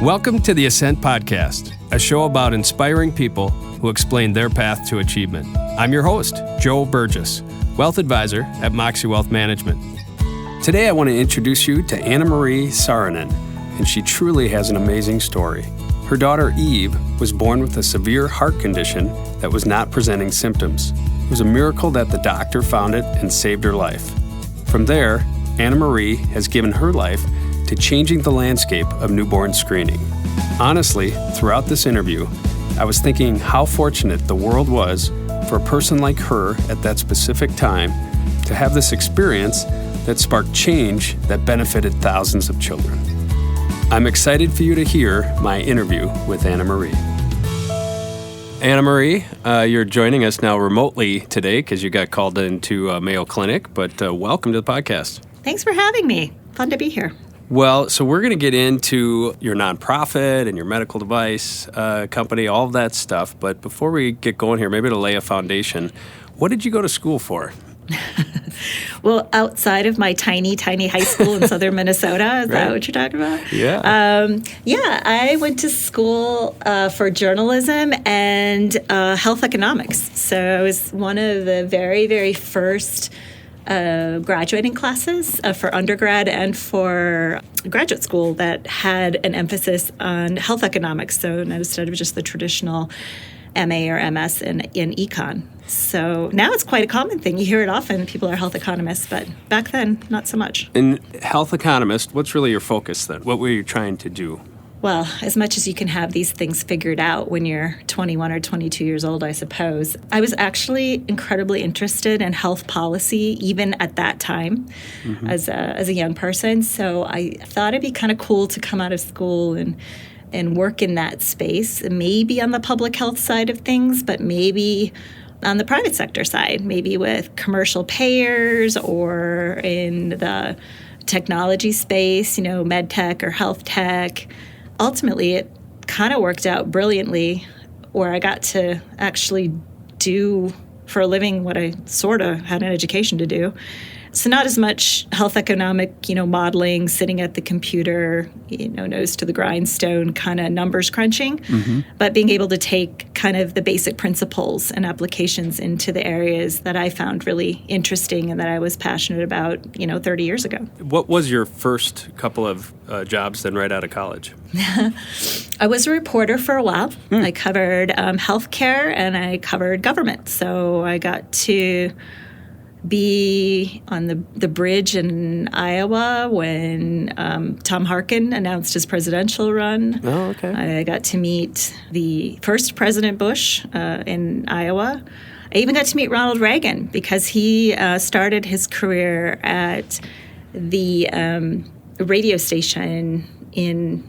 Welcome to the Ascent Podcast, a show about inspiring people who explain their path to achievement. I'm your host, Joe Burgess, Wealth Advisor at Moxie Wealth Management. Today I want to introduce you to Annamarie Saarinen, and she truly has an amazing story. Her daughter Eve was born with a severe heart condition that was not presenting symptoms. It was a miracle that the doctor found it and saved her life. From there, Annamarie has given her life to changing the landscape of newborn screening. Honestly, throughout this interview, I was thinking how fortunate the world was for a person like her at that specific time to have this experience that sparked change that benefited thousands of children. I'm excited for you to hear my interview with Annamarie. Annamarie, you're joining us now remotely today because you got called into Mayo Clinic, but welcome to the podcast. Thanks for having me. Fun to be here. Well, so we're going to get into your nonprofit and your medical device company, all of that stuff. But before we get going here, maybe to lay a foundation, what did you go to school for? Well, outside of my tiny high school in southern Minnesota, is that what you're talking about? Yeah. I went to school for journalism and health economics. So I was one of the very, very first graduating classes for undergrad and for graduate school that had an emphasis on health economics. So instead of just the traditional MA or MS in econ. So now it's quite a common thing. You hear it often. People are health economists, but back then, not so much. And health economist, what's really your focus then? What were you trying to do? Well, as much as you can have these things figured out when you're 21 or 22 years old, I suppose. I was actually incredibly interested in health policy, even at that time, as a young person. So I thought it'd be kind of cool to come out of school and work in that space, maybe on the public health side of things, but maybe on the private sector side, maybe with commercial payers or in the technology space, med tech or health tech. Ultimately, it kind of worked out brilliantly where I got to actually do for a living what I sort of had an education to do. So not as much health economic, modeling, sitting at the computer, nose to the grindstone kind of numbers crunching, but being able to take kind of the basic principles and applications into the areas that I found really interesting and that I was passionate about, 30 years ago. What was your first couple of jobs then right out of college? I was a reporter for a while. I covered healthcare and I covered government. So I got to be on the bridge in Iowa when Tom Harkin announced his presidential run. Oh, okay. I got to meet the first President Bush in Iowa. I even got to meet Ronald Reagan because he started his career at the radio station in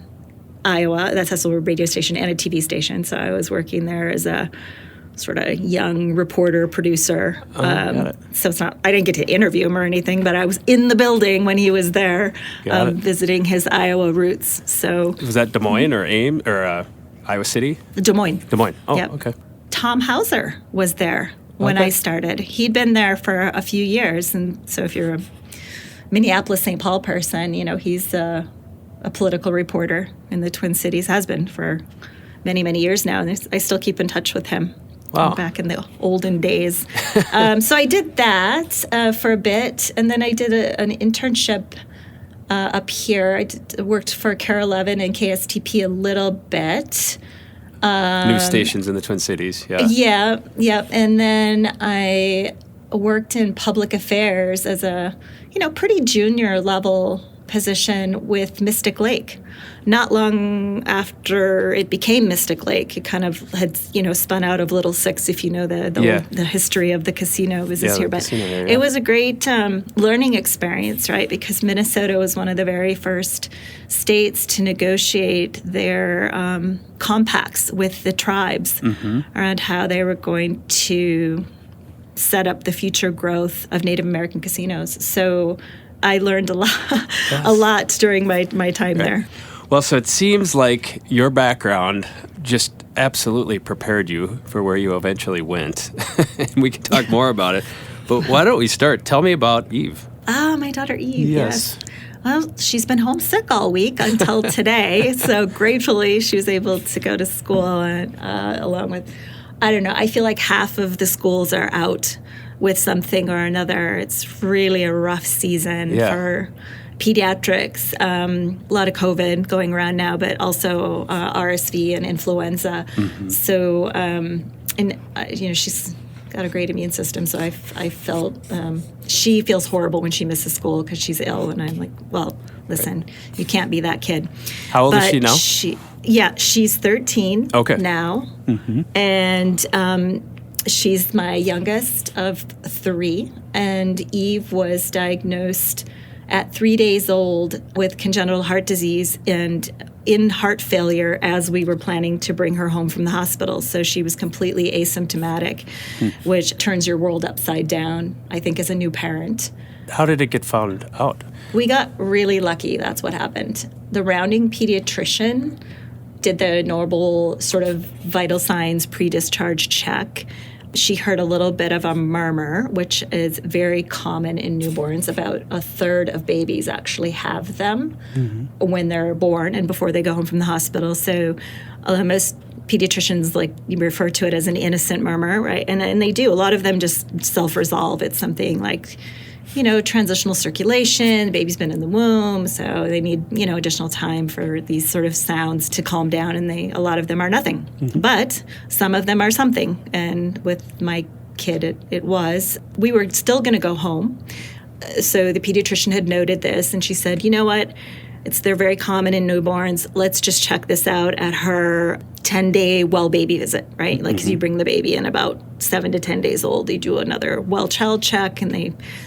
Iowa. That's also a radio station and a TV station. So I was working there as a sort of young reporter, producer. Got it. So it's not, I didn't get to interview him or anything, but I was in the building when he was there visiting his Iowa roots. So was that Des Moines or Ames or Iowa City? Des Moines. Des Moines. Oh, Yep. Okay. Tom Hauser was there when I started. He'd been there for a few years. And so if you're a Minneapolis, St. Paul person, he's a political reporter in the Twin Cities, has been for many, many years now. And I still keep in touch with him. Wow. Back in the olden days. So I did that for a bit, and then I did an internship up here. I worked for KARE 11 and KSTP a little bit. News stations in the Twin Cities, yeah. Yeah. And then I worked in public affairs as a, pretty junior level position with Mystic Lake. Not long after it became Mystic Lake, it kind of had, spun out of Little Six, if you know the history of the casino business here. But it was a great learning experience, right? Because Minnesota was one of the very first states to negotiate their compacts with the tribes around how they were going to set up the future growth of Native American casinos. So I learned a lot during my time there. Well, so it seems like your background just absolutely prepared you for where you eventually went. And we can talk more about it. But why don't we start? Tell me about Eve. My daughter Eve, yes. Well, she's been homesick all week until today. So gratefully, she was able to go to school along with, I don't know, I feel like half of the schools are out with something or another. It's really a rough season for pediatrics. A lot of COVID going around now, but also RSV and influenza. So, she's got a great immune system. So I felt she feels horrible when she misses school because she's ill. And I'm like, well, listen, you can't be that kid. How old is she now? She's 13 now. And she's my youngest of 3. And Eve was diagnosed at 3 days old with congenital heart disease and in heart failure as we were planning to bring her home from the hospital. So she was completely asymptomatic, which turns your world upside down, I think, as a new parent. How did it get found out? We got really lucky. That's what happened. The rounding pediatrician did the normal sort of vital signs pre-discharge check. She heard a little bit of a murmur, which is very common in newborns. About a third of babies actually have them when they're born and before they go home from the hospital. So most pediatricians, like, you refer to it as an innocent murmur, right? And they do. A lot of them just self-resolve. It's something like, transitional circulation, the baby's been in the womb, so they need, additional time for these sort of sounds to calm down, and a lot of them are nothing. But some of them are something, and with my kid, it was. We were still going to go home, so the pediatrician had noted this, and she said, you know what, they're very common in newborns. Let's just check this out at her 10-day well baby visit, right? Like, because you bring the baby in about 7 to 10 days old, they do another well child check, and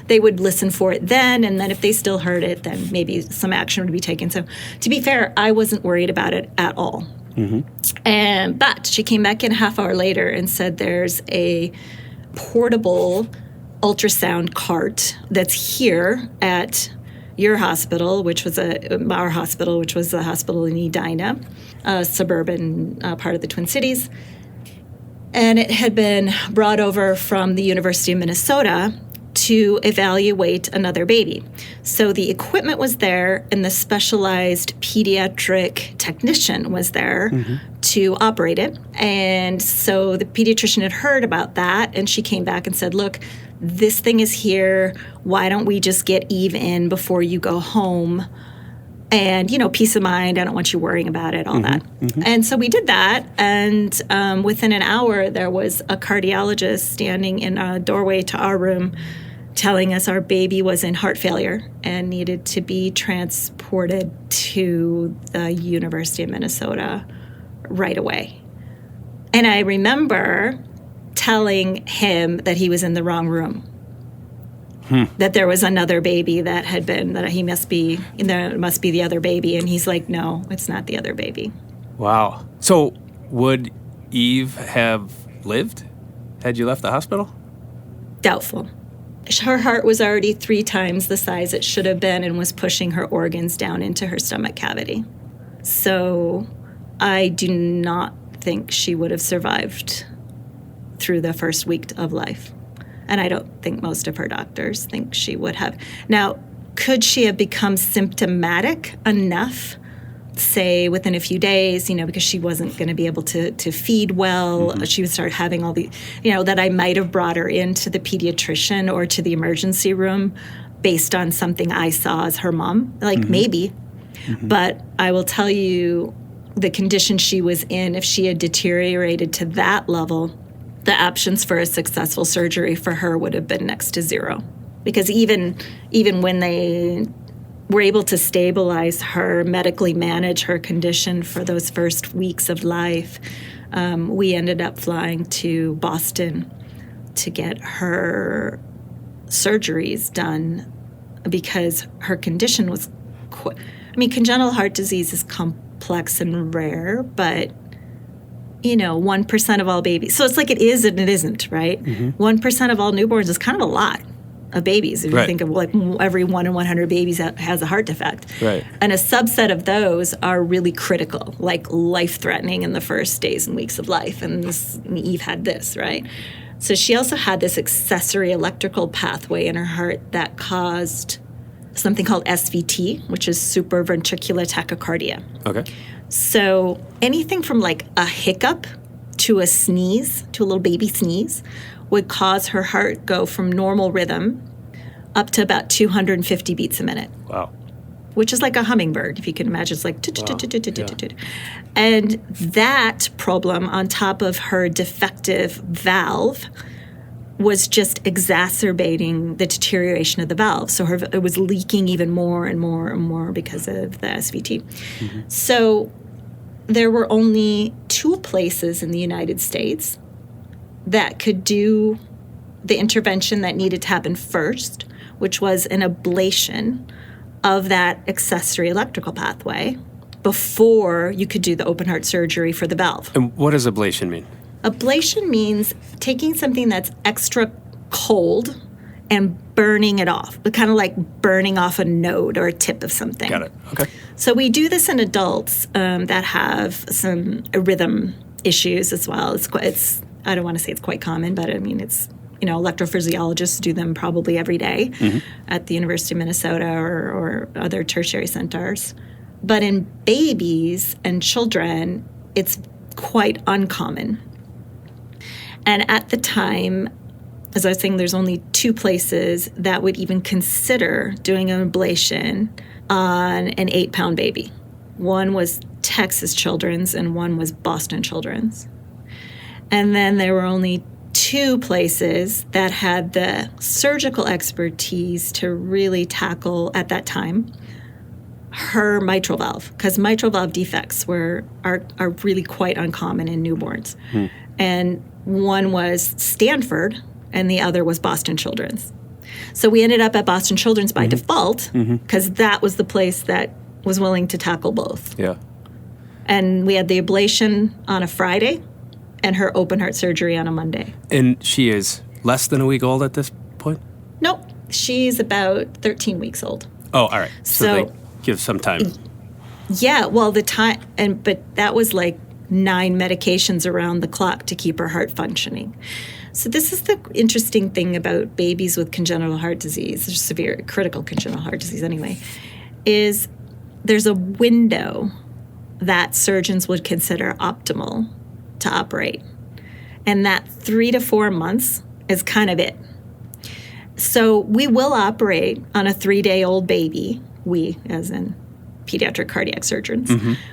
they would listen for it then, and then if they still heard it, then maybe some action would be taken. So to be fair, I wasn't worried about it at all. But she came back in a half hour later and said there's a portable ultrasound cart that's here at your hospital, which was our hospital, which was the hospital in Edina, a suburban part of the Twin Cities. And it had been brought over from the University of Minnesota to evaluate another baby. So the equipment was there, and the specialized pediatric technician was there to operate it. And so the pediatrician had heard about that, and she came back and said, look, this thing is here. Why don't we just get Eve in before you go home? And, peace of mind. I don't want you worrying about it, all that. And so we did that. And within an hour, there was a cardiologist standing in a doorway to our room telling us our baby was in heart failure and needed to be transported to the University of Minnesota right away. And I remember telling him that he was in the wrong room, that there was another baby that he must be the other baby. And he's like, no, it's not the other baby. Wow. So would Eve have lived had you left the hospital? Doubtful. Her heart was already 3 times the size it should have been and was pushing her organs down into her stomach cavity. So I do not think she would have survived through the first week of life. And I don't think most of her doctors think she would have. Now, could she have become symptomatic enough, say, within a few days, because she wasn't going to be able to feed well, she would start having all the, that I might have brought her into the pediatrician or to the emergency room based on something I saw as her mom, maybe. But I will tell you, the condition she was in, if she had deteriorated to that level, the options for a successful surgery for her would have been next to zero. Because even when they were able to stabilize her, medically manage her condition for those first weeks of life, we ended up flying to Boston to get her surgeries done because her condition was congenital heart disease is complex and rare, but 1% of all babies. So it's like it is and it isn't, right? 1% of all newborns is kind of a lot of babies. If you think of like every 1 in 100 babies has a heart defect. Right. And a subset of those are really critical, like life-threatening in the first days and weeks of life. And Eve had this, right? So she also had this accessory electrical pathway in her heart that caused something called SVT, which is supraventricular tachycardia. Okay. So anything from like a hiccup to a sneeze, to a little baby sneeze, would cause her heart go from normal rhythm up to about 250 beats a minute. Wow. Which is like a hummingbird, if you can imagine. It's like... And that problem on top of her defective valve was just exacerbating the deterioration of the valve. So it was leaking even more and more and more because of the SVT. Mm-hmm. So there were only 2 places in the United States that could do the intervention that needed to happen first, which was an ablation of that accessory electrical pathway before you could do the open heart surgery for the valve. And what does ablation mean? Ablation means taking something that's extra cold and burning it off, but kind of like burning off a node or a tip of something. Got it. Okay. So we do this in adults that have some rhythm issues as well. It's I don't want to say it's quite common, but I mean it's, electrophysiologists do them probably every day at the University of Minnesota or other tertiary centers. But in babies and children, it's quite uncommon. And at the time, as I was saying, there's only 2 places that would even consider doing an ablation on an 8-pound baby. One was Texas Children's and one was Boston Children's. And then there were only 2 places that had the surgical expertise to really tackle, at that time, her mitral valve, because mitral valve defects are really quite uncommon in newborns. And one was Stanford, and the other was Boston Children's. So we ended up at Boston Children's by default, because that was the place that was willing to tackle both. Yeah. And we had the ablation on a Friday, and her open heart surgery on a Monday. And she is less than a week old at this point? Nope. She's about 13 weeks old. Oh, all right. So they give some time. Yeah, well, but that was like 9 medications around the clock to keep her heart functioning. So this is the interesting thing about babies with congenital heart disease, or severe critical congenital heart disease anyway, is there's a window that surgeons would consider optimal to operate. And that 3 to 4 months is kind of it. So we will operate on a 3-day-old baby. We, as in pediatric cardiac surgeons,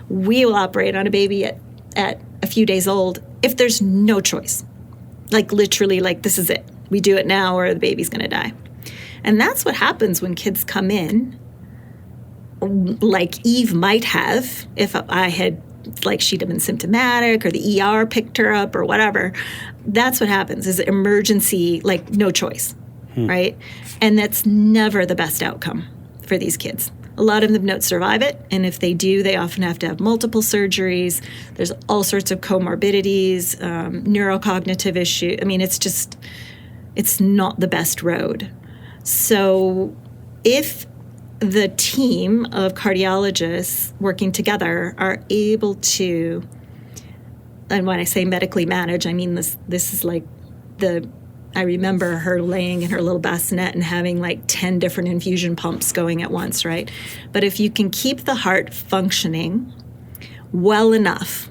we will operate on a baby at a few days old if there's no choice. Like literally, like this is it. We do it now or the baby's going to die. And that's what happens when kids come in, like Eve might have if I had, like she'd have been symptomatic or the ER picked her up or whatever. That's what happens is emergency, like no choice, right? And that's never the best outcome for these kids. A lot of them don't survive it, and if they do, they often have to have multiple surgeries. There's all sorts of comorbidities, neurocognitive issues. I mean, it's not the best road. So if the team of cardiologists working together are able to, and when I say medically manage, I mean this is like I remember her laying in her little bassinet and having like 10 different infusion pumps going at once, right? But if you can keep the heart functioning well enough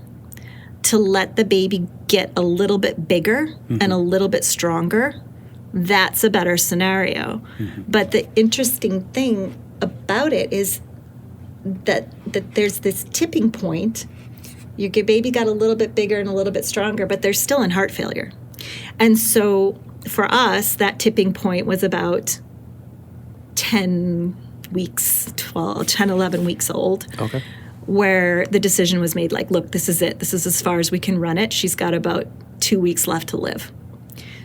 to let the baby get a little bit bigger and a little bit stronger, that's a better scenario. But the interesting thing about it is that there's this tipping point. Your baby got a little bit bigger and a little bit stronger, but they're still in heart failure. And so for us, that tipping point was about 10 weeks, 11 weeks old. Okay. Where the decision was made, like, look, this is it. This is as far as we can run it. She's got about 2 weeks left to live.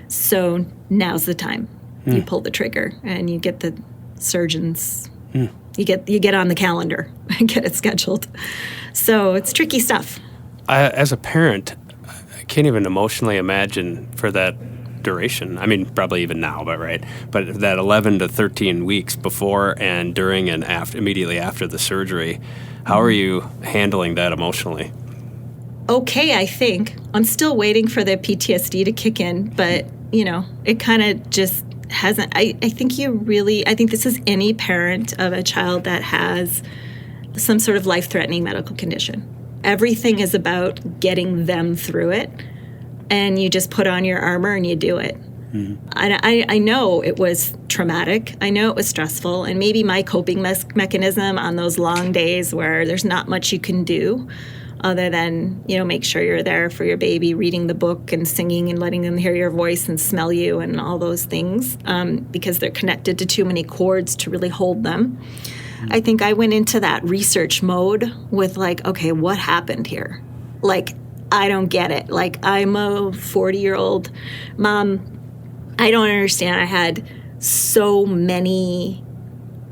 So now's the time. You pull the trigger and you get the surgeons, you get on the calendar and get it scheduled. So it's tricky stuff. As a parent, I can't even emotionally imagine for that duration. I mean, probably even now, but that 11 to 13 weeks before and during and immediately after the surgery, how are you handling that emotionally? Okay, I think. I'm still waiting for the PTSD to kick in, but, it kind of just hasn't, I think this is any parent of a child that has some sort of life-threatening medical condition. Everything is about getting them through it, and you just put on your armor and you do it. Mm-hmm. I know it was traumatic. I know it was stressful, and maybe my coping mechanism on those long days where there's not much you can do other than, make sure you're there for your baby, reading the book and singing and letting them hear your voice and smell you and all those things, because they're connected to too many cords to really hold them. Mm-hmm. I think I went into that research mode with okay, what happened here? I don't get it. I'm a 40-year-old mom. I don't understand. I had so many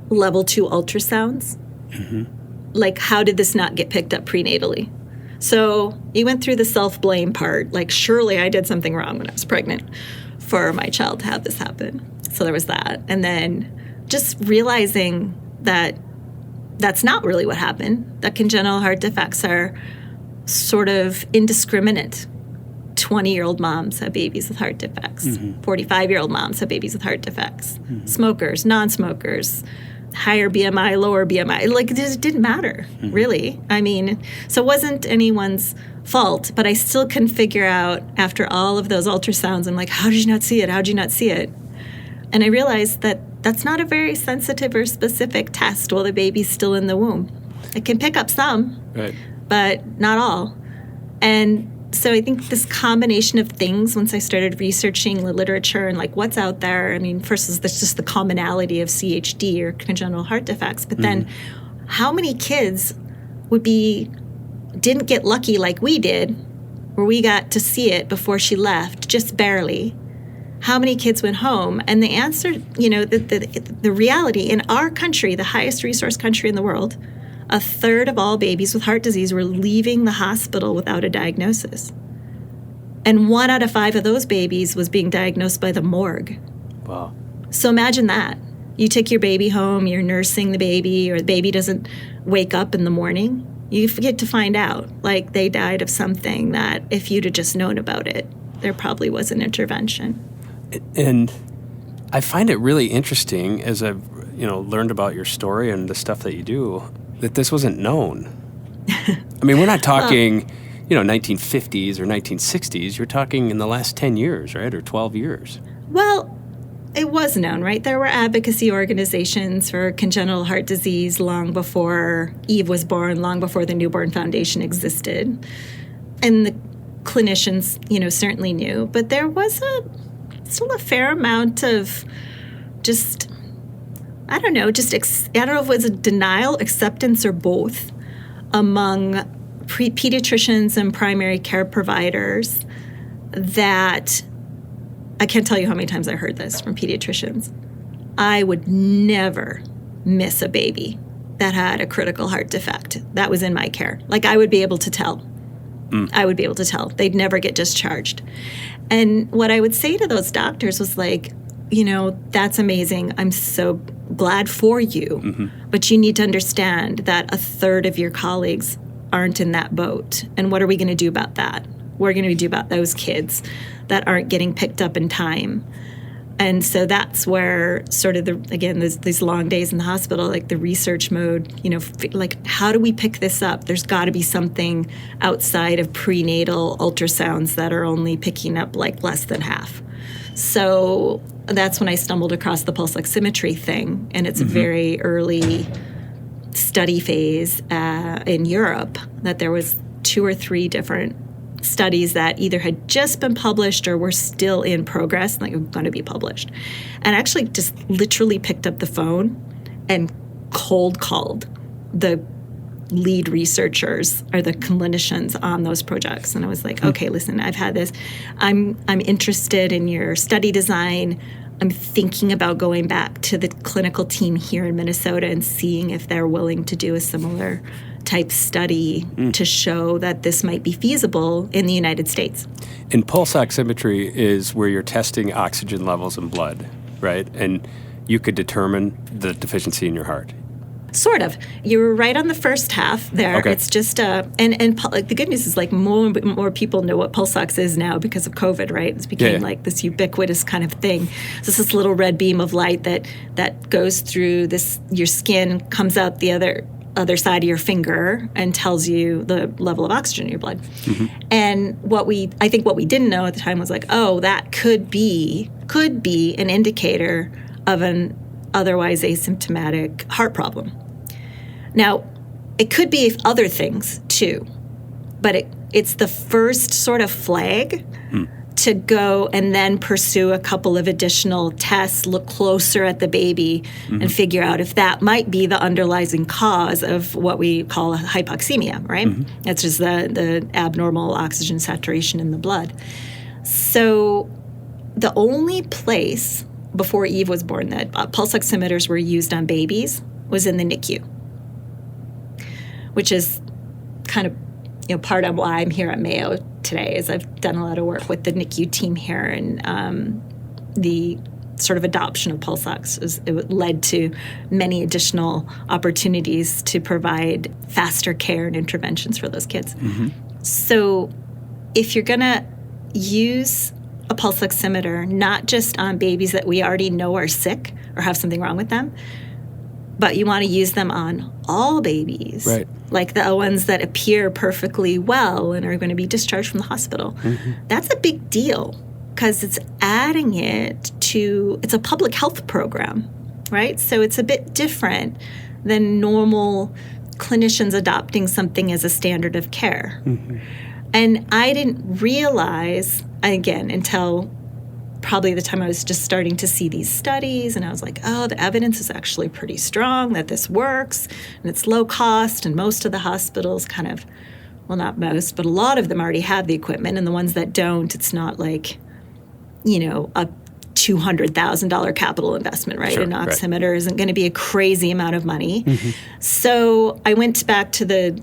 level 2 ultrasounds. Mm-hmm. How did this not get picked up prenatally? So you went through the self-blame part. Surely I did something wrong when I was pregnant for my child to have this happen. So there was that. And then just realizing that that's not really what happened, that congenital heart defects are sort of indiscriminate. 20-year-old moms have babies with heart defects. Mm-hmm. 45-year-old moms have babies with heart defects. Mm-hmm. Smokers, non-smokers, higher BMI, lower BMI. It didn't matter, mm-hmm. really. So it wasn't anyone's fault, but I still couldn't figure out, after all of those ultrasounds, I'm how did you not see it? How did you not see it? And I realized that that's not a very sensitive or specific test while the baby's still in the womb. It can pick up some, right, but not all. And so I think this combination of things, once I started researching the literature and what's out there, first is this just the commonality of CHD or congenital heart defects, but then how many kids didn't get lucky like we did, where we got to see it before she left, just barely. How many kids went home? And the answer, the reality in our country, the highest resource country in the world, 1/3 of all babies with heart disease were leaving the hospital without a diagnosis. And 1 out of 5 of those babies was being diagnosed by the morgue. Wow. So imagine that. You take your baby home, you're nursing the baby, or the baby doesn't wake up in the morning. You get to find out, they died of something that if you'd have just known about it, there probably was an intervention. And I find it really interesting, as I've learned about your story and the stuff that you do, that this wasn't known. We're not talking, 1950s or 1960s. You're talking in the last 10 years, right, or 12 years. Well, it was known, right? There were advocacy organizations for congenital heart disease long before Eve was born, long before the Newborn Foundation existed. And the clinicians, certainly knew. But there was still a fair amount of just, I don't know if it was a denial, acceptance, or both among pediatricians and primary care providers that, I can't tell you how many times I heard this from pediatricians. I would never miss a baby that had a critical heart defect that was in my care. I would be able to tell. I would be able to tell. They'd never get discharged. And what I would say to those doctors was that's amazing. I'm so glad for you. Mm-hmm. But you need to understand that 1/3 of your colleagues aren't in that boat. And what are we going to do about that? What are we going to do about those kids that aren't getting picked up in time? And so that's where sort of these long days in the hospital, the research mode, how do we pick this up? There's got to be something outside of prenatal ultrasounds that are only picking up less than half. So that's when I stumbled across the pulse oximetry thing, and it's a very early study phase in Europe that there was 2 or 3 different studies that either had just been published or were still in progress, were going to be published. And actually just literally picked up the phone and cold called the lead researchers or the clinicians on those projects. And I was okay, listen, I've had this. I'm interested in your study design. I'm thinking about going back to the clinical team here in Minnesota and seeing if they're willing to do a similar type study to show that this might be feasible in the United States. And pulse oximetry is where you're testing oxygen levels in blood, right? And you could determine the deficiency in your heart. Sort of. You were right on the first half there. Okay. It's just, the good news is like more people know what pulse ox is now because of COVID, right? It's became like this ubiquitous kind of thing. So it's this little red beam of light that goes through your skin, comes out the other side of your finger and tells you the level of oxygen in your blood. Mm-hmm. And I think what we didn't know at the time was like, oh, that could be an indicator of an otherwise asymptomatic heart problem. Now, it could be other things too, but it's the first sort of flag to go and then pursue a couple of additional tests, look closer at the baby, and figure out if that might be the underlying cause of what we call hypoxemia, right? Mm-hmm. That's just the abnormal oxygen saturation in the blood. So the only place before Eve was born that pulse oximeters were used on babies was in the NICU, which is kind of part of why I'm here at Mayo today. Is I've done a lot of work with the NICU team here, and the sort of adoption of pulse ox it led to many additional opportunities to provide faster care and interventions for those kids. Mm-hmm. So if you're going to use a pulse oximeter, not just on babies that we already know are sick or have something wrong with them, but you want to use them on all babies, right? Like the ones that appear perfectly well and are going to be discharged from the hospital. Mm-hmm. That's a big deal because it's adding it's a public health program, right? So it's a bit different than normal clinicians adopting something as a standard of care. Mm-hmm. And I didn't realize, again, until probably the time I was just starting to see these studies, and I was like, oh, the evidence is actually pretty strong that this works, and it's low cost, and most of the hospitals kind of, well, not most, but a lot of them already have the equipment, and the ones that don't, it's not like, a $200,000 capital investment, right? Sure, an oximeter isn't going to be a crazy amount of money. Mm-hmm. So I went back to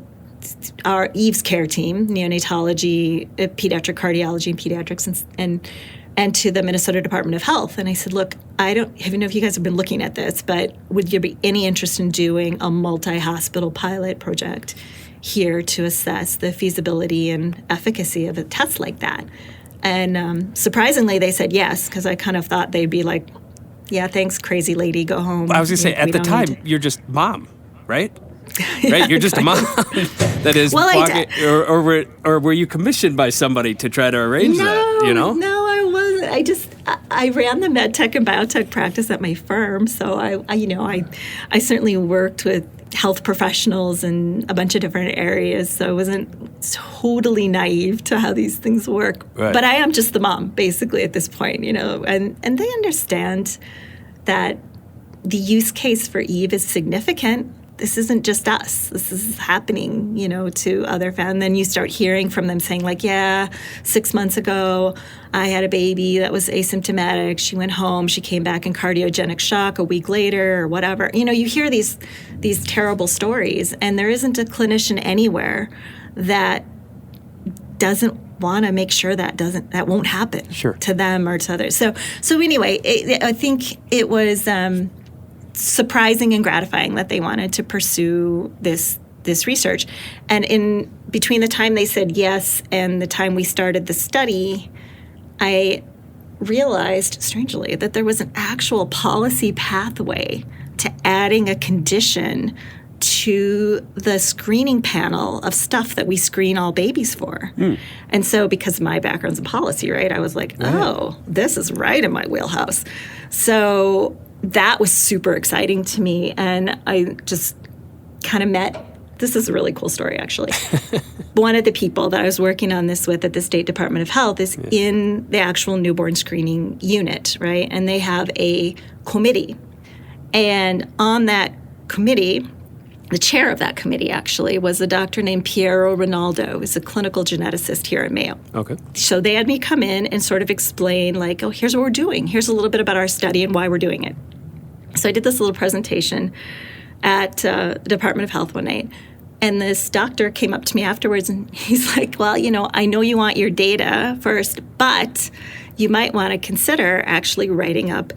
our Eve's care team, neonatology, pediatric cardiology, and pediatrics, and to the Minnesota Department of Health. And I said, look, I don't even know if you guys have been looking at this, but would there be any interest in doing a multi-hospital pilot project here to assess the feasibility and efficacy of a test like that? And surprisingly, they said yes, because I kind of thought they'd be like, yeah, thanks, crazy lady, go home. Well, I was going to say, at the time, you're just mom, right? Right, you're just a mom. That is, or were you commissioned by somebody to try to arrange that? No, I wasn't. I ran the med tech and biotech practice at my firm, so I certainly worked with health professionals in a bunch of different areas. So I wasn't totally naive to how these things work. Right. But I am just the mom, basically, at this point. And they understand that the use case for Eve is significant. This isn't just us. This is happening, to other families. And then you start hearing from them saying, like, yeah, 6 months ago, I had a baby that was asymptomatic. She went home. She came back in cardiogenic shock a week later or whatever. You hear these terrible stories, and there isn't a clinician anywhere that doesn't want to make sure that won't happen to them or to others. So anyway, I think it was surprising and gratifying that they wanted to pursue this research. And in between the time they said yes and the time we started the study, I realized, strangely, that there was an actual policy pathway to adding a condition to the screening panel of stuff that we screen all babies for. Mm. And so because my background's in policy, right, I was like, oh, this is right in my wheelhouse. So that was super exciting to me, and I just kind of met, this is a really cool story, actually. One of the people that I was working on this with at the State Department of Health is in the actual newborn screening unit, right? And they have a committee. And on that committee, the chair of that committee, actually, was a doctor named Piero Rinaldo, who's a clinical geneticist here at Mayo. Okay. So they had me come in and sort of explain, like, oh, here's what we're doing. Here's a little bit about our study and why we're doing it. So I did this little presentation at the Department of Health one night, and this doctor came up to me afterwards, and he's like, well, I know you want your data first, but you might want to consider actually writing up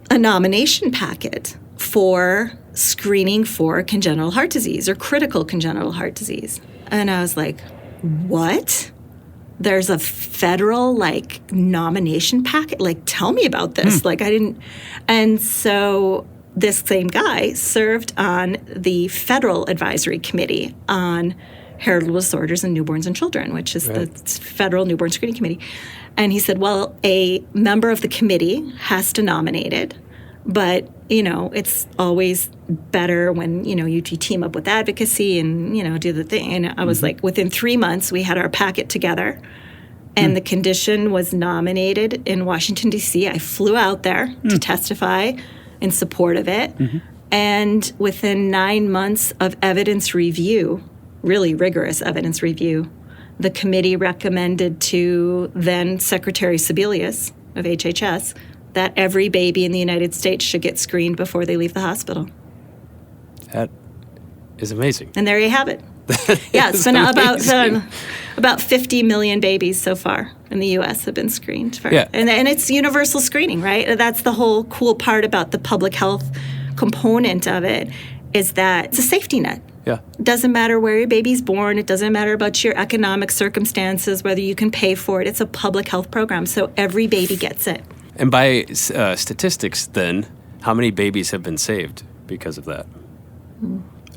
a nomination packet for screening for congenital heart disease or critical congenital heart disease. And I was like, what? There's a federal nomination packet? Tell me about this. I didn't. And so this same guy served on the federal advisory committee on heritable disorders in newborns and children, which is the federal newborn screening committee. And he said, well, a member of the committee has to nominate it, but, it's always better when, you team up with advocacy and, do the thing. And I was like, within 3 months, we had our packet together, and the condition was nominated in Washington, D.C. I flew out there to testify in support of it. And within 9 months of evidence review, really rigorous evidence review, the committee recommended to then Secretary Sebelius of HHS that every baby in the United States should get screened before they leave the hospital. That is amazing. And there you have it. Yeah, it's been about 50 million babies so far in the U.S. have been screened. And it's universal screening, right? That's the whole cool part about the public health component of it, is that it's a safety net. Yeah. It doesn't matter where your baby's born. It doesn't matter about your economic circumstances, whether you can pay for it. It's a public health program, so every baby gets it. And by statistics, then, how many babies have been saved because of that?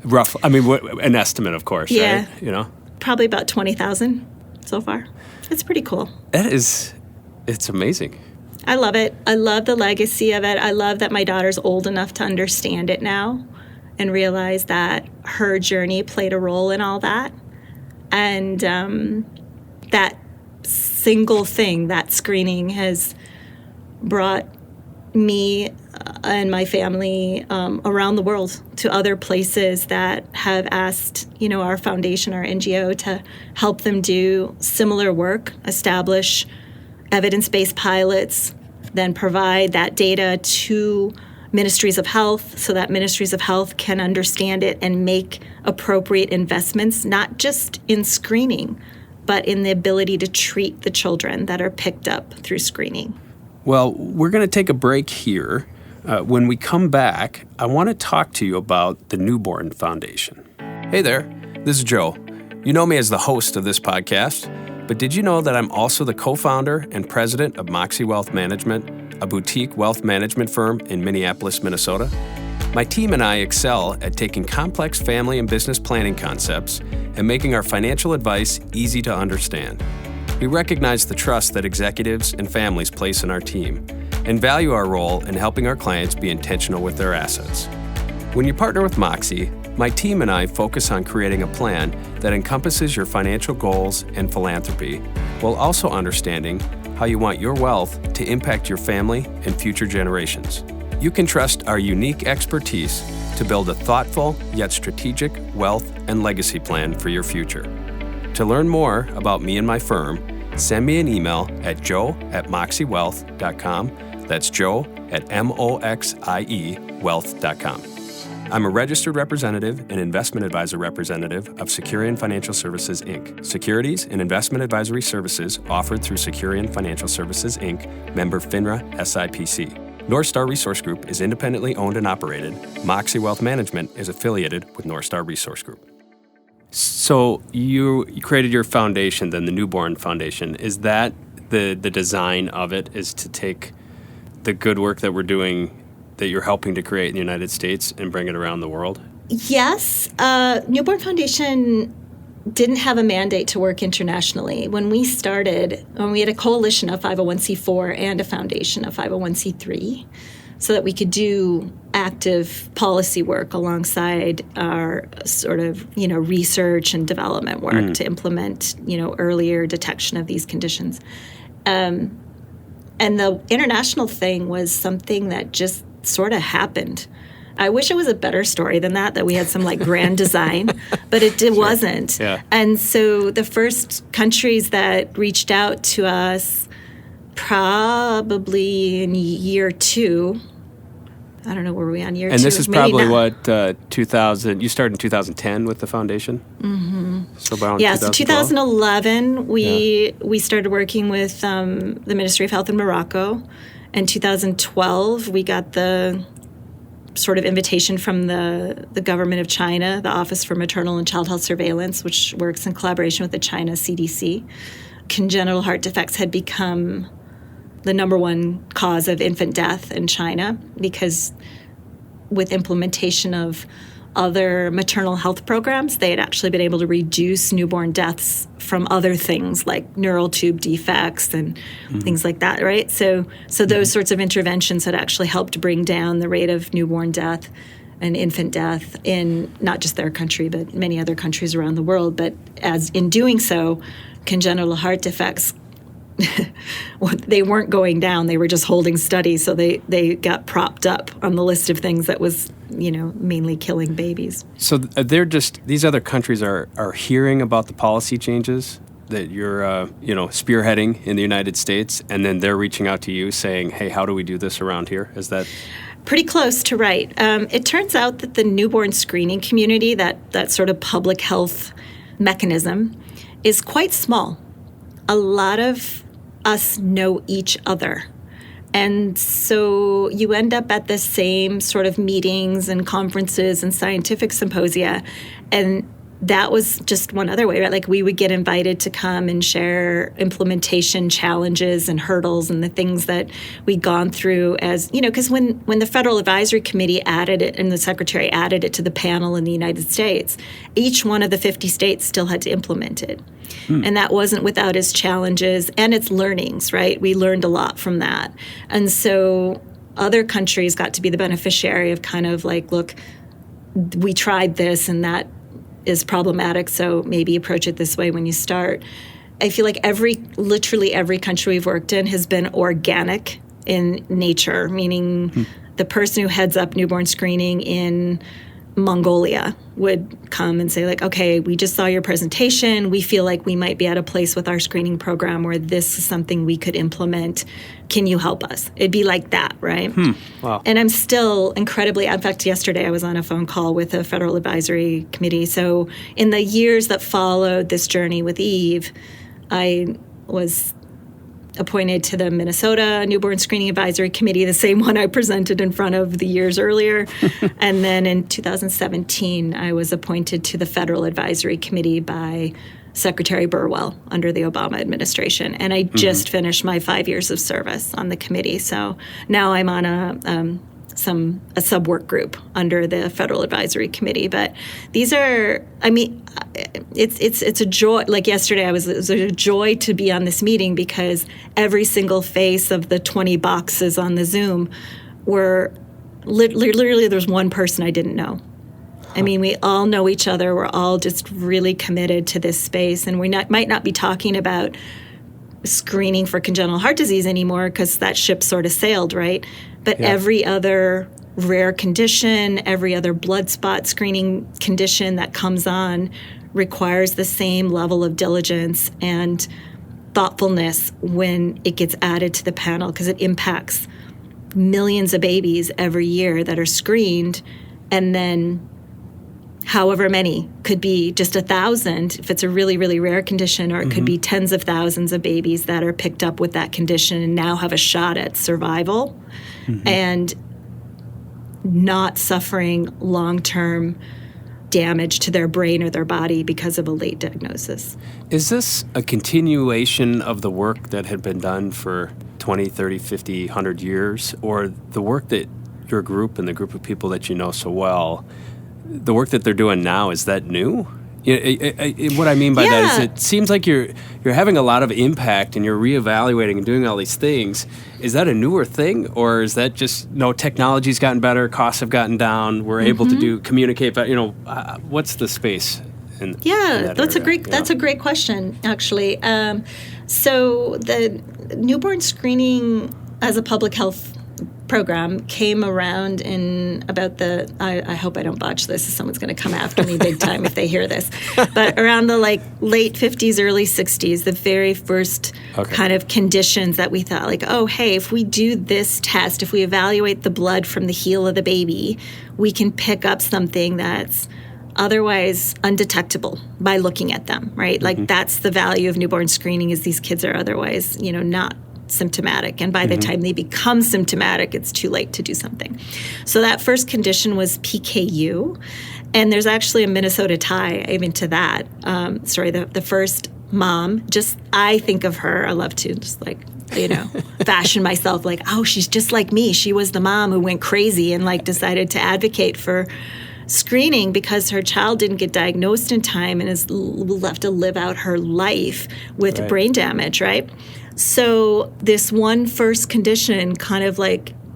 Rough. I mean, an estimate, of course, right? Probably about 20,000 so far. It's pretty cool. It's amazing. I love it. I love the legacy of it. I love that my daughter's old enough to understand it now and realize that her journey played a role in all that. And that single thing, that screening, has brought me and my family around the world to other places that have asked, our foundation, our NGO, to help them do similar work, establish evidence-based pilots, then provide that data to ministries of health so that ministries of health can understand it and make appropriate investments, not just in screening, but in the ability to treat the children that are picked up through screening. Well, we're going to take a break here. When we come back, I want to talk to you about the Newborn Foundation. Hey there, this is Joe. You know me as the host of this podcast, but did you know that I'm also the co-founder and president of Moxie Wealth Management, a boutique wealth management firm in Minneapolis, Minnesota? My team and I excel at taking complex family and business planning concepts and making our financial advice easy to understand. We recognize the trust that executives and families place in our team and value our role in helping our clients be intentional with their assets. When you partner with Moxie, my team and I focus on creating a plan that encompasses your financial goals and philanthropy, while also understanding how you want your wealth to impact your family and future generations. You can trust our unique expertise to build a thoughtful yet strategic wealth and legacy plan for your future. To learn more about me and my firm, send me an email at joe@moxiewealth.com. That's joe@moxie wealth.com. I'm a registered representative and investment advisor representative of Securian Financial Services, Inc., securities and investment advisory services offered through Securian Financial Services, Inc., member FINRA SIPC. North Star Resource Group is independently owned and operated. Moxie Wealth Management is affiliated with North Star Resource Group. So you created your foundation, then the Newborn Foundation. Is that the design of it, is to take the good work that we're doing, that you're helping to create in the United States, and bring it around the world? Yes. Newborn Foundation didn't have a mandate to work internationally. When we started, we had a coalition of 501c4 and a foundation of 501c3, so that we could do active policy work alongside our sort of, research and development work to implement, earlier detection of these conditions. And the international thing was something that just sort of happened. I wish it was a better story than that we had some grand design, but it wasn't. Yeah. And so the first countries that reached out to us probably in year 2, I don't know, were we on year 2? And this is probably 2000, you started in 2010 with the foundation? Mm-hmm. So around so 2011, we started working with the Ministry of Health in Morocco. In 2012, we got the sort of invitation from the government of China, the Office for Maternal and Child Health Surveillance, which works in collaboration with the China CDC. Congenital heart defects had become the number one cause of infant death in China because with implementation of other maternal health programs, they had actually been able to reduce newborn deaths from other things like neural tube defects and things like that, right? So those sorts of interventions had actually helped bring down the rate of newborn death and infant death in not just their country, but many other countries around the world. But as in doing so, congenital heart defects, they weren't going down, they were just holding steady. So they got propped up on the list of things that was, mainly killing babies. So these other countries are hearing about the policy changes that you're, spearheading in the United States, and then they're reaching out to you saying, hey, how do we do this around here? Is that... Pretty close to right. It turns out that the newborn screening community, that sort of public health mechanism, is quite small. A lot of us know each other. And so you end up at the same sort of meetings and conferences and scientific symposia. And that was just one other way, right? Like we would get invited to come and share implementation challenges and hurdles and the things that we'd gone through as, because when the Federal Advisory Committee added it and the Secretary added it to the panel in the United States, each one of the 50 states still had to implement it. And that wasn't without its challenges and its learnings, right? We learned a lot from that. And so other countries got to be the beneficiary of kind of like, look, we tried this and that is problematic, so maybe approach it this way when you start. I feel like literally every country we've worked in has been organic in nature, meaning the person who heads up newborn screening in Mongolia would come and say like, okay, we just saw your presentation. We feel like we might be at a place with our screening program where this is something we could implement. Can you help us? It'd be like that, right? Wow. And I'm still in fact, yesterday I was on a phone call with a Federal Advisory Committee. So in the years that followed this journey with Eve, I was appointed to the Minnesota Newborn Screening Advisory Committee, the same one I presented in front of the years earlier. And then in 2017, I was appointed to the Federal Advisory Committee by Secretary Burwell under the Obama administration. And I just finished my 5 years of service on the committee. So now I'm on a sub-work group under the Federal Advisory Committee. But these are, it's a joy. Like yesterday, it was a joy to be on this meeting because every single face of the 20 boxes on the Zoom were literally there's one person I didn't know. I mean, we all know each other. We're all just really committed to this space. And we might not be talking about screening for congenital heart disease anymore because that ship sort of sailed, right? But every other rare condition, every other blood spot screening condition that comes on requires the same level of diligence and thoughtfulness when it gets added to the panel because it impacts millions of babies every year that are screened, and then however many, could be just 1,000 if it's a really, really rare condition, or it could be tens of thousands of babies that are picked up with that condition and now have a shot at survival and not suffering long-term damage to their brain or their body because of a late diagnosis. Is this a continuation of the work that had been done for 20, 30, 50, 100 years, or the work that your group and the group of people that you know so well, the work that they're doing now, is that new? What I mean by that is it seems like you're having a lot of impact and you're reevaluating and doing all these things. Is that a newer thing, or is that just technology's gotten better, costs have gotten down, we're able to communicate better? What's the space? In that's area? That's a great question, actually. So the newborn screening as a public health program came around in about I hope I don't botch this, someone's going to come after me big time if they hear this, but around the late 50s, early 60s, the very first kind of conditions that we thought hey, if we do this test, if we evaluate the blood from the heel of the baby, we can pick up something that's otherwise undetectable by looking at them, right? That's the value of newborn screening, is these kids are otherwise, not symptomatic. And by the time they become symptomatic, it's too late to do something. So that first condition was PKU. And there's actually a Minnesota tie even to that story. The first mom, I think of her, I love to just fashion myself like, oh, she's just like me. She was the mom who went crazy and decided to advocate for screening because her child didn't get diagnosed in time and is left to live out her life with brain damage, right? So this one first condition kind of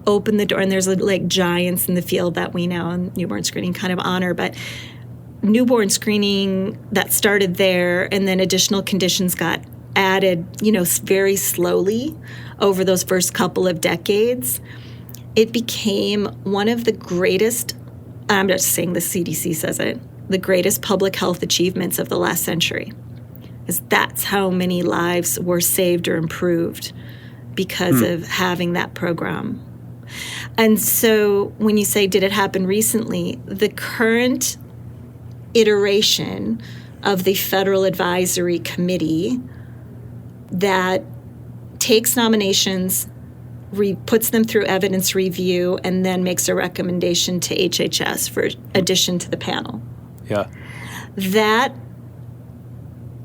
opened the door, and there's giants in the field that we now in newborn screening kind of honor, but newborn screening that started there, and then additional conditions got added, very slowly over those first couple of decades. It became one of the greatest, I'm not saying the CDC says it, the greatest public health achievements of the last century. Because that's how many lives were saved or improved because of having that program. And so when you say, did it happen recently, the current iteration of the Federal Advisory Committee that takes nominations, puts them through evidence review, and then makes a recommendation to HHS for addition to the panel. Yeah. That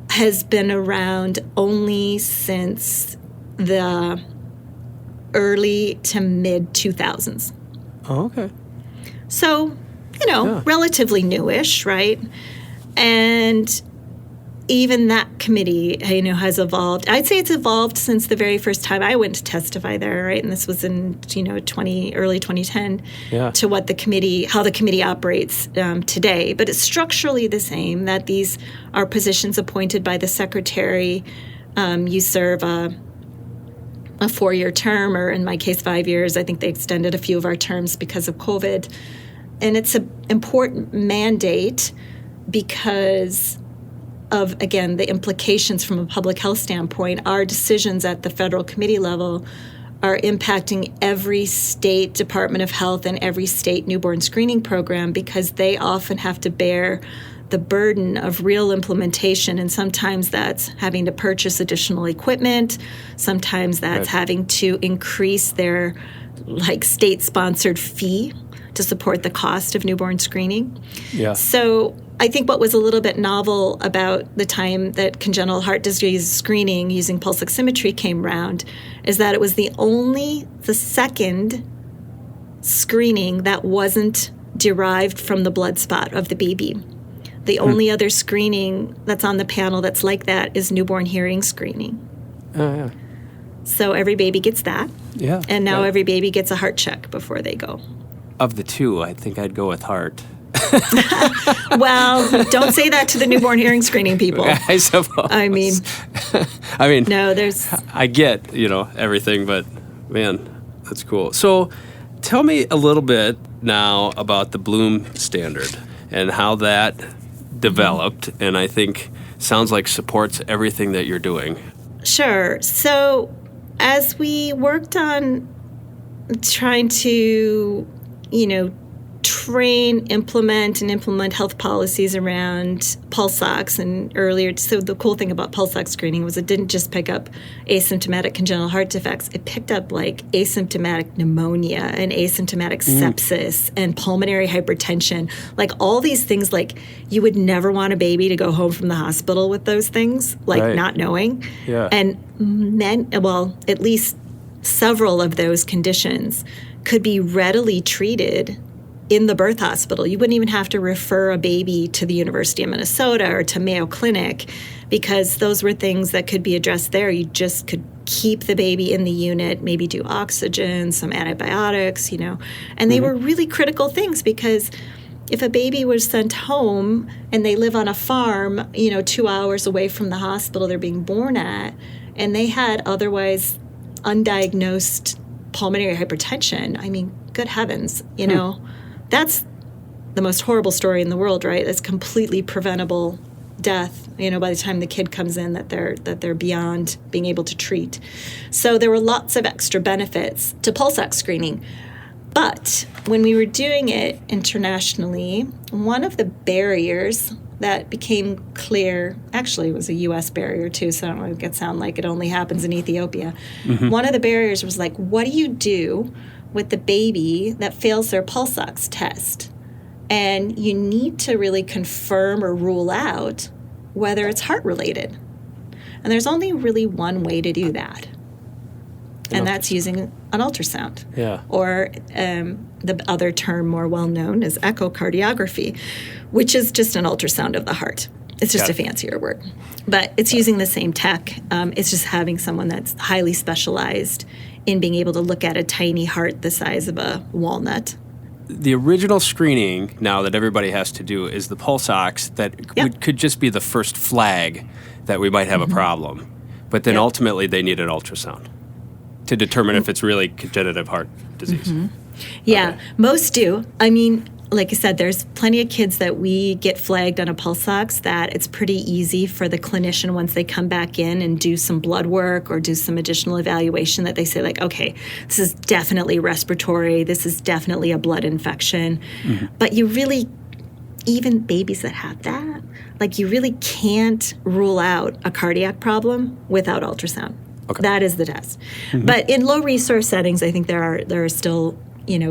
has been around only since the early to mid 2000s. Oh, okay. So, relatively newish, right? And even that committee, has evolved. I'd say it's evolved since the very first time I went to testify there, right? And this was in, early 2010, to how the committee operates today. But it's structurally the same, that these are positions appointed by the secretary. You serve a 4-year term, or in my case, 5 years. I think they extended a few of our terms because of COVID. And it's an important mandate because of, again, the implications from a public health standpoint. Our decisions at the federal committee level are impacting every state Department of Health and every state newborn screening program, because they often have to bear the burden of real implementation. And sometimes that's having to purchase additional equipment. Sometimes that's having to increase their state-sponsored fee to support the cost of newborn screening. Yeah. So I think what was a little bit novel about the time that congenital heart disease screening using pulse oximetry came around is that it was the second screening that wasn't derived from the blood spot of the baby. The only other screening that's on the panel that's like that is newborn hearing screening. Oh, yeah. So every baby gets that. Yeah. And now every baby gets a heart check before they go. Of the two, I think I'd go with heart. Well, don't say that to the newborn hearing screening people. I suppose. I mean, no, I get, everything, but man, that's cool. So tell me a little bit now about the Bloom standard and how that developed, and I think sounds like supports everything that you're doing. Sure. So as we worked on trying to, train, implement health policies around pulse ox and earlier. So the cool thing about pulse ox screening was it didn't just pick up asymptomatic congenital heart defects. It picked up asymptomatic pneumonia and asymptomatic sepsis and pulmonary hypertension. All these things, you would never want a baby to go home from the hospital with those things, not knowing. Yeah. And at least several of those conditions could be readily treated in the birth hospital. You wouldn't even have to refer a baby to the University of Minnesota or to Mayo Clinic, because those were things that could be addressed there. You just could keep the baby in the unit, maybe do oxygen, some antibiotics, And they were really critical things, because if a baby was sent home and they live on a farm, 2 hours away from the hospital they're being born at, and they had otherwise undiagnosed pulmonary hypertension, I mean, good heavens, that's the most horrible story in the world, right? It's completely preventable death, by the time the kid comes in, that they're beyond being able to treat. So there were lots of extra benefits to pulse ox screening. But when we were doing it internationally, one of the barriers that became clear, actually it was a U.S. barrier too, so I don't want to sound like it only happens in Ethiopia. One of the barriers was like, what do you do with the baby that fails their pulse ox test? And you need to really confirm or rule out whether it's heart-related. And there's only really one way to do that. And that's using an ultrasound. Yeah. Or the other term more well-known is echocardiography, which is just an ultrasound of the heart. It's just a fancier word. But it's using the same tech. It's just having someone that's highly specialized in being able to look at a tiny heart the size of a walnut. The original screening now that everybody has to do is the pulse ox that could just be the first flag that we might have a problem. But then ultimately they need an ultrasound to determine if it's really congenital heart disease. Yeah, most do. I mean, like I said, there's plenty of kids that we get flagged on a pulse ox that it's pretty easy for the clinician once they come back in and do some blood work or do some additional evaluation that they say like, okay, this is definitely respiratory, this is definitely a blood infection. But you really, even babies that have that, like you really can't rule out a cardiac problem without ultrasound. Okay. That is the test. But in low resource settings, I think there are still,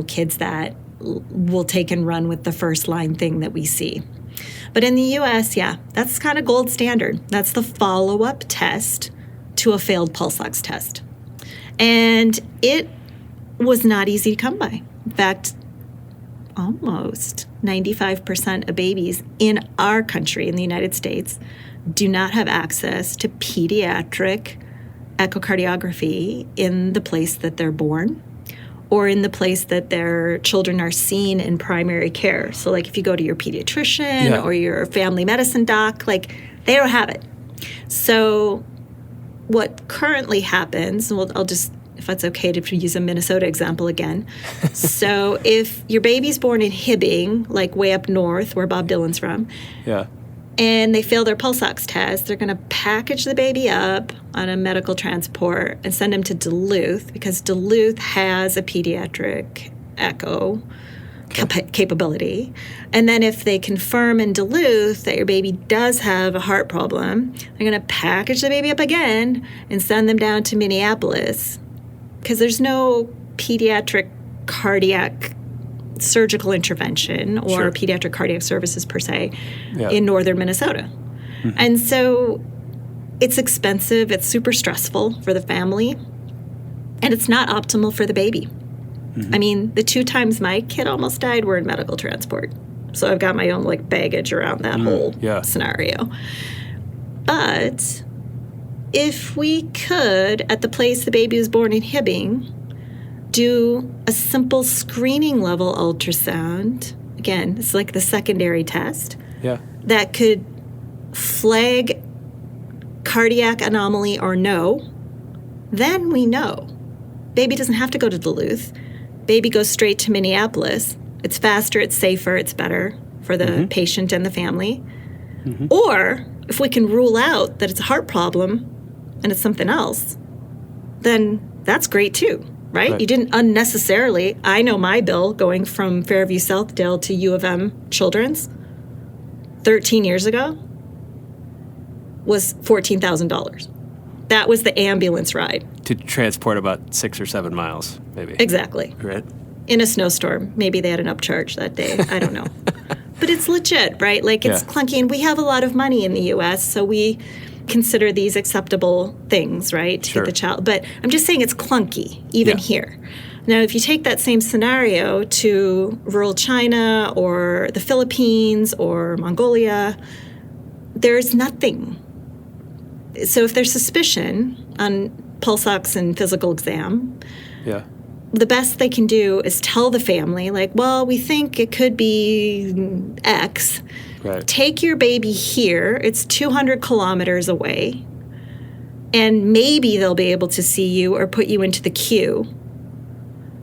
kids that will take and run with the first line thing that we see. But in the U.S., that's kind of gold standard. That's the follow-up test to a failed pulse ox test. And it was not easy to come by. In fact, almost 95% of babies in our country, in the United States, do not have access to pediatric echocardiography in the place that they're born or in the place that their children are seen in primary care. So like if you go to your pediatrician or your family medicine doc, like they don't have it. So what currently happens, and I'll just, if it's okay to use a Minnesota example again. So if your baby's born in Hibbing, like way up north where Bob Dylan's from, and they fail their pulse ox test, they're going to package the baby up on a medical transport and send them to Duluth because Duluth has a pediatric echo capability. And then if they confirm in Duluth that your baby does have a heart problem, they're going to package the baby up again and send them down to Minneapolis because there's no pediatric cardiac surgical intervention or pediatric cardiac services per se in northern Minnesota. And so it's expensive, it's super stressful for the family, and it's not optimal for the baby. I mean, the 2 times my kid almost died were in medical transport. So I've got my own baggage around that whole scenario. But if we could, at the place the baby was born in Hibbing, do a simple screening level ultrasound. Again, it's like the secondary test. That could flag cardiac anomaly or no. Then we know. Baby doesn't have to go to Duluth. Baby goes straight to Minneapolis. It's faster, it's safer, it's better for the patient and the family. Or if we can rule out that it's a heart problem and it's something else, then that's great too. Right? You didn't unnecessarily. I know my bill going from Fairview Southdale to U of M Children's 13 years ago was $14,000. That was the ambulance ride. To transport about 6 or 7 miles, maybe. Exactly. Right. In a snowstorm. Maybe they had an upcharge that day. I don't know. But it's legit, right? Like it's clunky. And we have a lot of money in the U.S., so we consider these acceptable things, right, to get the child. But I'm just saying it's clunky, even here. Now, if you take that same scenario to rural China or the Philippines or Mongolia, there's nothing. So if there's suspicion on pulse ox and physical exam, the best they can do is tell the family, like, well, we think it could be X. Take your baby here. It's 200 kilometers away. And maybe they'll be able to see you or put you into the queue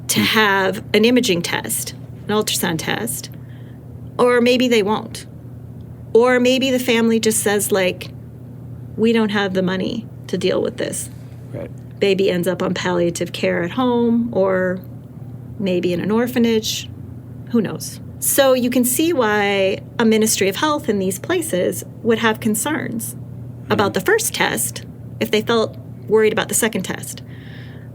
to have an imaging test, an ultrasound test. Or maybe they won't. Or maybe the family just says, like, we don't have the money to deal with this. Baby ends up on palliative care at home or maybe in an orphanage. Who knows? So you can see why a Ministry of Health in these places would have concerns about the first test if they felt worried about the second test.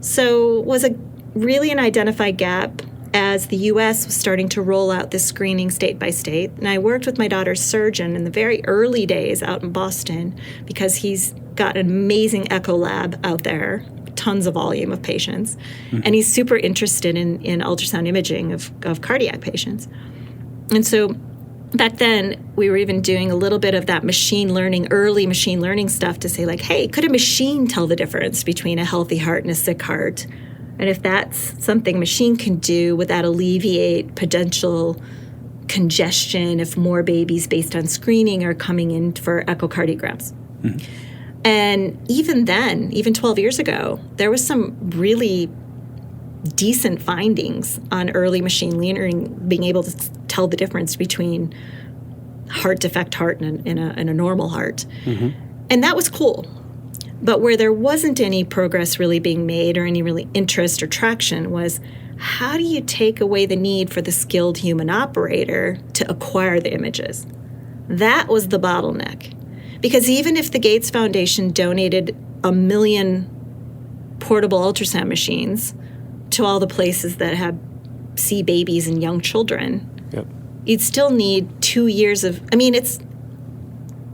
So was really an identified gap as the U.S. was starting to roll out this screening state by state. And I worked with my daughter's surgeon in the very early days out in Boston because he's got an amazing echo lab out there, tons of volume of patients. And he's super interested in ultrasound imaging of cardiac patients. And so back then, we were even doing a little bit of that early machine learning stuff to say, like, hey, could a machine tell the difference between a healthy heart and a sick heart? And if that's something a machine can do, would that alleviate potential congestion if more babies based on screening are coming in for echocardiograms? And even then, even 12 years ago, there was some really decent findings on early machine learning being able to tell the difference between heart defect heart and a normal heart. And that was cool. But where there wasn't any progress really being made or any really interest or traction was, how do you take away the need for the skilled human operator to acquire the images? That was the bottleneck. Because even if the Gates Foundation donated 1 million portable ultrasound machines to all the places that see babies and young children, you'd still need 2 years of, it's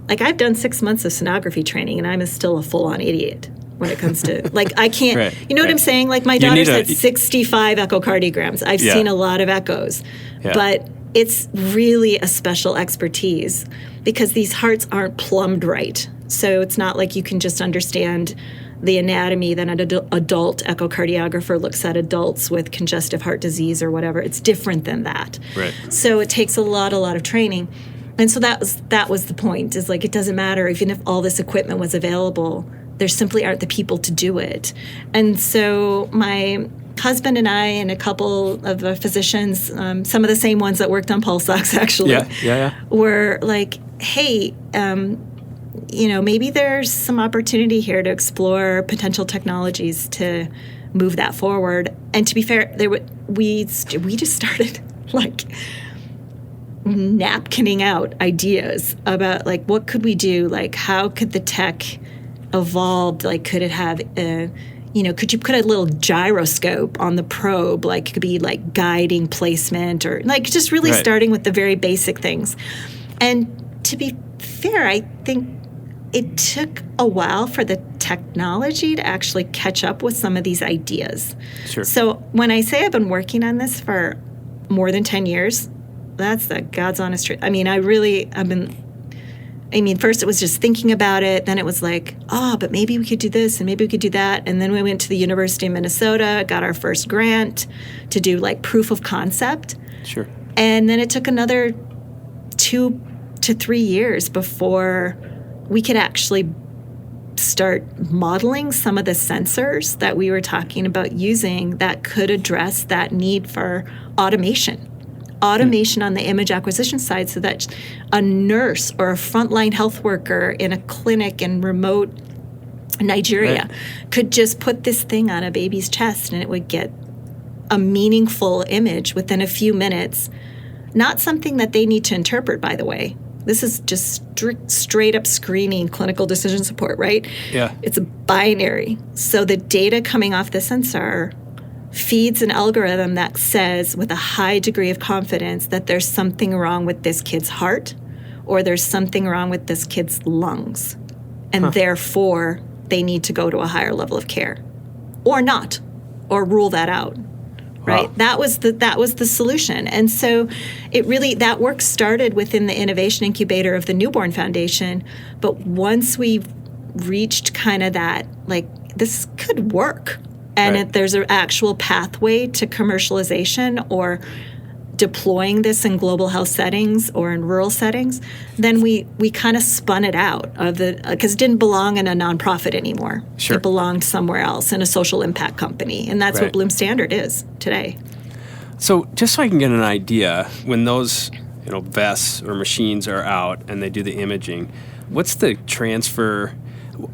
like I've done 6 months of sonography training and I'm still a full-on idiot when it comes to, like, I can't, you know what I'm saying? Like my daughter's had 65 echocardiograms. I've seen a lot of echoes, but it's really a special expertise because these hearts aren't plumbed right. So it's not like you can just understand the anatomy that an adult echocardiographer looks at adults with congestive heart disease or whatever. It's different than that. So it takes a lot of training. And so that was the point, is like, it doesn't matter, even if all this equipment was available, there simply aren't the people to do it. And so my husband and I and a couple of physicians, some of the same ones that worked on pulse ox actually, were like, hey, maybe there's some opportunity here to explore potential technologies to move that forward. And to be fair, we just started like napkinning out ideas about like, what could we do? Like, how could the tech evolve? Like, could it have could you put a little gyroscope on the probe? Like, it could be like guiding placement, or like just really starting with the very basic things. And to be fair, I think it took a while for the technology to actually catch up with some of these ideas. So when I say I've been working on this for more than 10 years, that's the God's honest truth. First it was just thinking about it. Then it was like, but maybe we could do this and maybe we could do that. And then we went to the University of Minnesota, got our first grant to do like proof of concept. And then it took another 2 to 3 years before we could actually start modeling some of the sensors that we were talking about using that could address that need for automation on the image acquisition side, so that a nurse or a frontline health worker in a clinic in remote Nigeria could just put this thing on a baby's chest and it would get a meaningful image within a few minutes. Not something that they need to interpret, by the way. This is just straight up screening clinical decision support, right? It's a binary. So the data coming off the sensor feeds an algorithm that says with a high degree of confidence that there's something wrong with this kid's heart or there's something wrong with this kid's lungs. And therefore, they need to go to a higher level of care. Or not. Or rule that out. Right? That was the solution. And so that work started within the innovation incubator of the Newborn Foundation. But once we reached kind of that, like, this could work. And there's an actual pathway to commercialization or deploying this in global health settings or in rural settings, then we kind of spun it out because it didn't belong in a nonprofit anymore. It belonged somewhere else in a social impact company. And that's what Bloom Standard is today. So just so I can get an idea, when those vests or machines are out and they do the imaging, what's the transfer?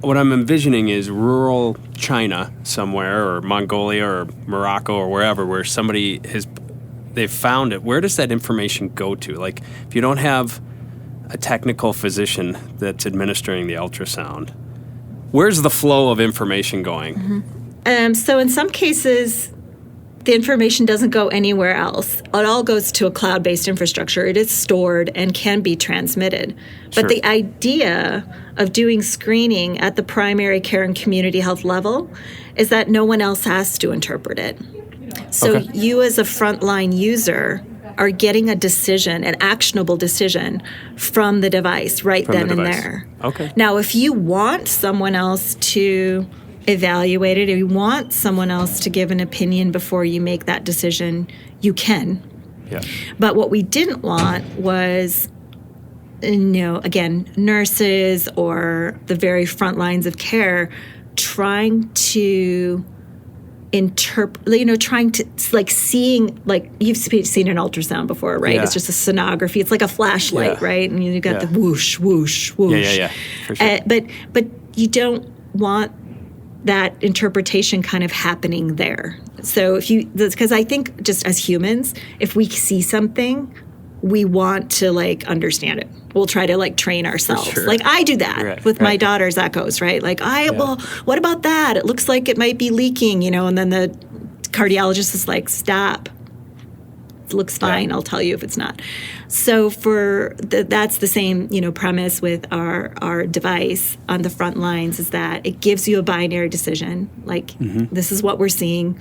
What I'm envisioning is rural China somewhere, or Mongolia or Morocco or wherever, where somebody has they've found it, where does that information go to? Like, if you don't have a technical physician that's administering the ultrasound, where's the flow of information going? So in some cases, the information doesn't go anywhere else. It all goes to a cloud-based infrastructure. It is stored and can be transmitted. But Sure. the idea of doing screening at the primary care and community health level is that no one else has to interpret it. So Okay. you as a frontline user are getting a decision, an actionable decision from the device right From then the and device. there. Okay. Now, if you want someone else to evaluate it, or you want someone else to give an opinion before you make that decision, you can. Yeah. But what we didn't want was, again, nurses or the very front lines of care trying to interpret, trying to, like, seeing, like, you've seen an ultrasound before, right? Yeah. It's just a sonography. It's like a flashlight, Yeah. right? And you got Yeah. the whoosh, whoosh, whoosh. Yeah. For sure. But you don't want that interpretation kind of happening there. So because I think just as humans, if we see something, we want to, like, understand it. We'll try to, like, train ourselves. sure. Like, I do that Right, with my right. daughter's echoes, right? Like, well, what about that? It looks like it might be leaking, and then the cardiologist is like, stop. It looks fine. Yeah. I'll tell you if it's not. So that's the same, premise with our device on the front lines, is that it gives you a binary decision. Like, this is what we're seeing.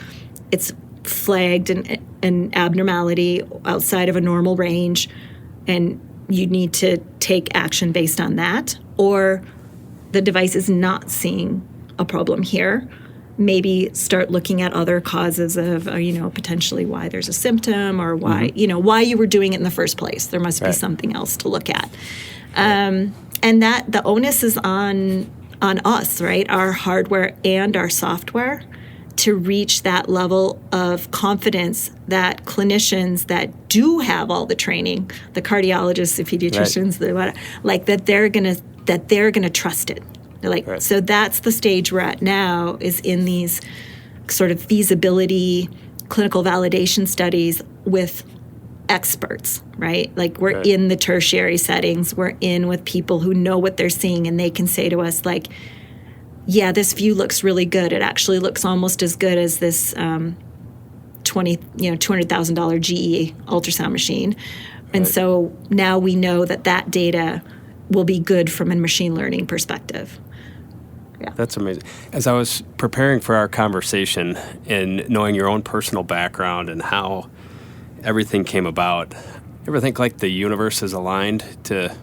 It's flagged an abnormality outside of a normal range, and you need to take action based on that. Or the device is not seeing a problem here. Maybe start looking at other causes of, potentially why there's a symptom, or why, why you were doing it in the first place. There must be something else to look at. And that the onus is on us, right? Our hardware and our software, to reach that level of confidence that clinicians that do have all the training, the cardiologists, the pediatricians, that they're gonna trust it. So that's the stage we're at now, is in these sort of feasibility, clinical validation studies with experts, right? Like, we're in the tertiary settings, we're in with people who know what they're seeing, and they can say to us, like, yeah, this view looks really good. It actually looks almost as good as this $200,000 GE ultrasound machine. And so now we know that data will be good from a machine learning perspective. Yeah. That's amazing. As I was preparing for our conversation and knowing your own personal background and how everything came about, you ever think, like, the universe is aligned to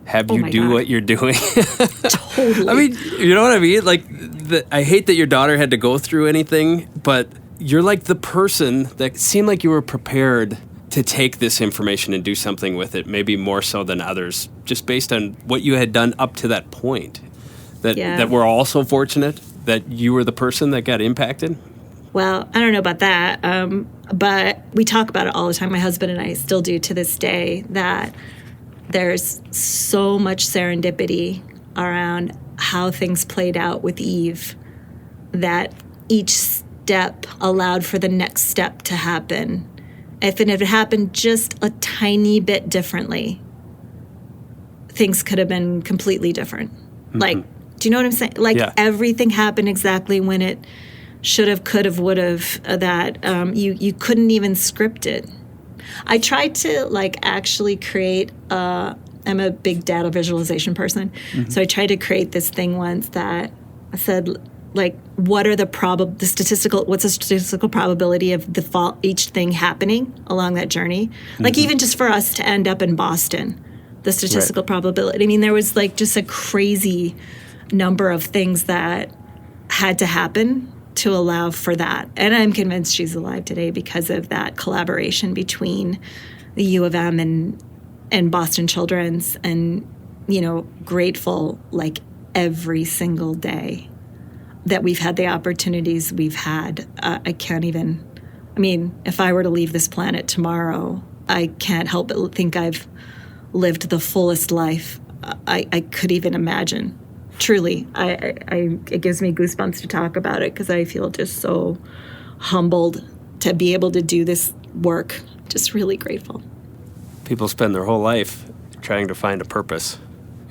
have you do what you're doing? Totally. I mean, you know what I mean? Like, I hate that your daughter had to go through anything, but you're like the person that seemed like you were prepared to take this information and do something with it, maybe more so than others, just based on what you had done up to that point. That we're all so fortunate that you were the person that got impacted? Well, I don't know about that, but we talk about it all the time. My husband and I still do to this day, that there's so much serendipity around how things played out with Eve, that each step allowed for the next step to happen. If it had happened just a tiny bit differently, things could have been completely different. Mm-hmm. Like, do you know what I'm saying? Like, everything happened exactly when it should have, could have, would have, that you couldn't even script it. I tried to, like, actually create I'm a big data visualization person. Mm-hmm. So I tried to create this thing once that I said, like, what's the statistical probability of each thing happening along that journey? Mm-hmm. Like, even just for us to end up in Boston, the statistical probability. I mean, there was, like, just a crazy number of things that had to happen to allow for that. And I'm convinced she's alive today because of that collaboration between the U of M and Boston Children's, and, grateful, like, every single day that we've had the opportunities we've had. I can't even, if I were to leave this planet tomorrow, I can't help but think I've lived the fullest life I could even imagine. Truly, it gives me goosebumps to talk about it, because I feel just so humbled to be able to do this work. Just really grateful. People spend their whole life trying to find a purpose,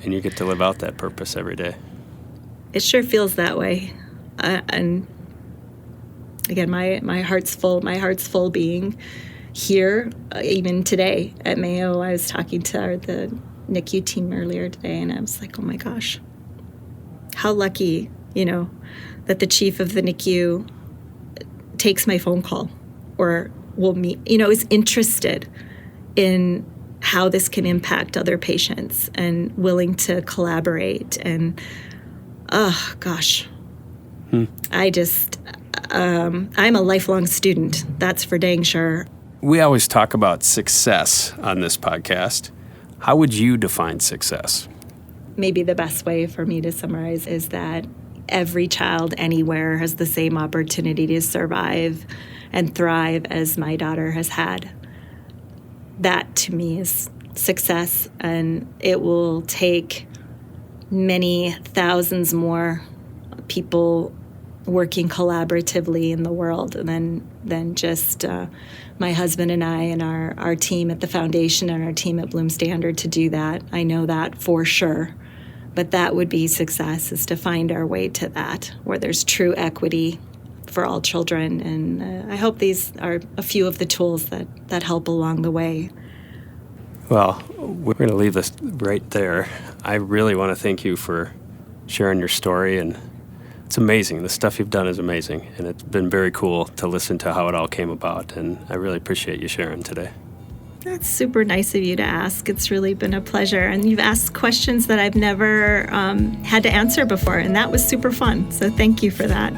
and you get to live out that purpose every day. It sure feels that way. And again, my heart's full. My heart's full being here, even today at Mayo. I was talking to the NICU team earlier today, and I was like, oh my gosh, how lucky, that the chief of the NICU takes my phone call or will meet, is interested in how this can impact other patients and willing to collaborate. And, oh gosh, I just, I'm a lifelong student. That's for dang sure. We always talk about success on this podcast. How would you define success? Maybe the best way for me to summarize is that every child anywhere has the same opportunity to survive and thrive as my daughter has had. That to me is success, and it will take many thousands more people working collaboratively in the world than just my husband and I and our team at the foundation and our team at Bloom Standard to do that. I know that for sure. But that would be success, is to find our way to that, where there's true equity for all children. And I hope these are a few of the tools that help along the way. Well, we're going to leave this right there. I really want to thank you for sharing your story, and it's amazing. The stuff you've done is amazing, and it's been very cool to listen to how it all came about, and I really appreciate you sharing today. That's super nice of you to ask. It's really been a pleasure, and you've asked questions that I've never had to answer before, and that was super fun, so thank you for that.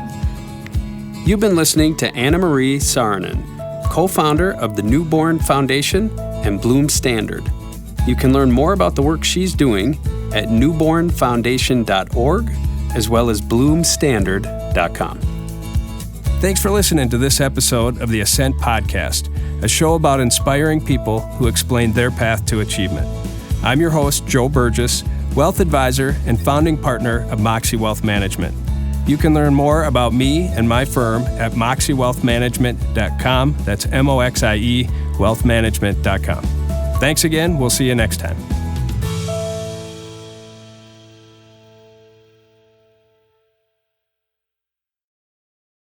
You've been listening to Annamarie Saarinen, co-founder of the Newborn Foundation and Bloom Standard. You can learn more about the work she's doing at newbornfoundation.org, as well as bloomstandard.com. Thanks for listening to this episode of the Ascent Podcast, a show about inspiring people who explain their path to achievement. I'm your host, Joe Burgess, wealth advisor and founding partner of Moxie Wealth Management. You can learn more about me and my firm at moxiewealthmanagement.com. That's MOXIE wealthmanagement.com. Thanks again. We'll see you next time.